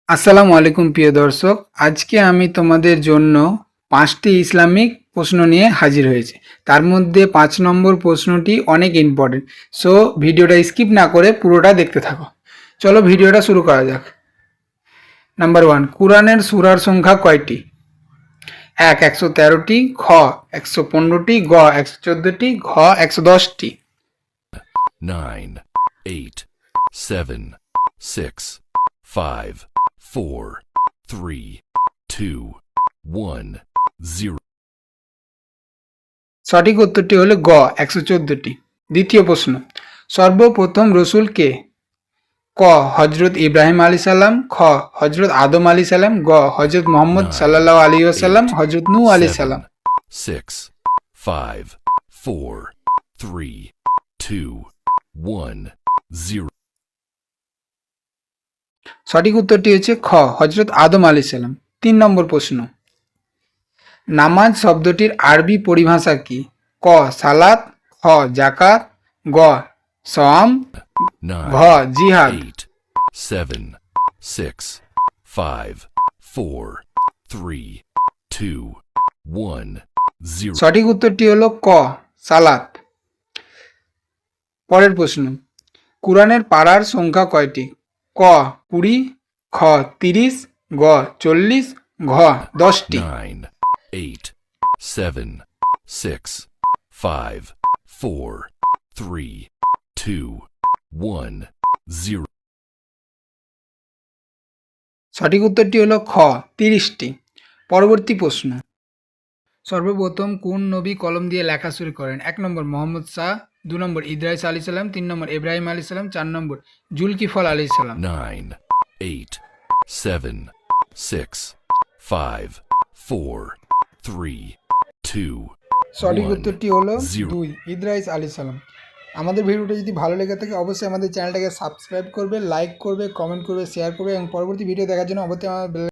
আসসালামু আলাইকুম প্রিয় দর্শক, আজকে আমি তোমাদের জন্য 5টি ইসলামিক প্রশ্ন নিয়ে হাজির হয়েছি। তার মধ্যে 5 নম্বর প্রশ্নটি অনেক ইম্পর্টেন্ট। সো ভিডিওটা স্কিপ না করে পুরোটা দেখতে থাকো। চলো ভিডিওটা শুরু করা যাক। নাম্বার 1, কুরআনের সূরার সংখ্যা কয়টি? 1 113টি, খ 115টি, গ 114টি, ঘ 110টি। 9, 8, 7, 6, 5, 4, 3, 2, 1, 0. সঠিক উত্তরটি হলো গ 114টি। দ্বিতীয় প্রশ্ন, সর্বপ্রথম রসুল কে? ক হজরত ইব্রাহিম আলী সাল্লাম, খ হজরত আদম আলী সাল্লাম, গ হজরত মোহাম্মদ 9, সাল্লাল্লাহু আলী ওয়াসাল্লাম, 8, হজরত নূহ আলী সাল্লাম। 7, 6, 5, 4, 3, 2, 1, 0. সঠিক উত্তরটি হচ্ছে খ হজরত আদম আলী সাল্লাম। 3 নম্বর প্রশ্ন, নামাজ শব্দটির আরবি পরিভাষা কি? ক সালাত, খ জাকাত, গ সওয়াম, ঘ 9, জিহাদ। 8, 7, 6, 5, 4, 3, 2, 1, 0. সঠিক উত্তরটি হলো ক সালাত। পরের প্রশ্ন, কুরআনের পারার সংখ্যা কয়টি? ক 20, খ 30, গ 40, ঘ 10টি। 9, 8, 7, 6, 5, 4, 3, 2, 1, 0. সঠিক উত্তরটি হলো খ 30টি। পরবর্তী প্রশ্ন, সর্বপ্রথম কোন নবী কলম দিয়ে লেখা শুরু করেন? 1 নম্বর মোহাম্মদ শাহ, 2 নম্বর ইদ্রাইস আলী সাল্লাম, 3 নম্বর ইব্রাহিম আলী সাল্লাম, 4 নম্বর জুলকিফল আলী সাল্লাম। 9, 8, 7, 6, 5, 4, 3, 2, সঠিক 1, উত্তরটি হলো 0. 2 ইদ্রাইস আলী সাল্লাম। আমাদের ভিডিওটা যদি ভালো লেগে থাকে অবশ্যই আমাদের চ্যানেলটাকে সাবস্ক্রাইব করবে, লাইক করবে, কমেন্ট করবে, শেয়ার করবে এবং পরবর্তী ভিডিও দেখার জন্য অবশ্যই আমার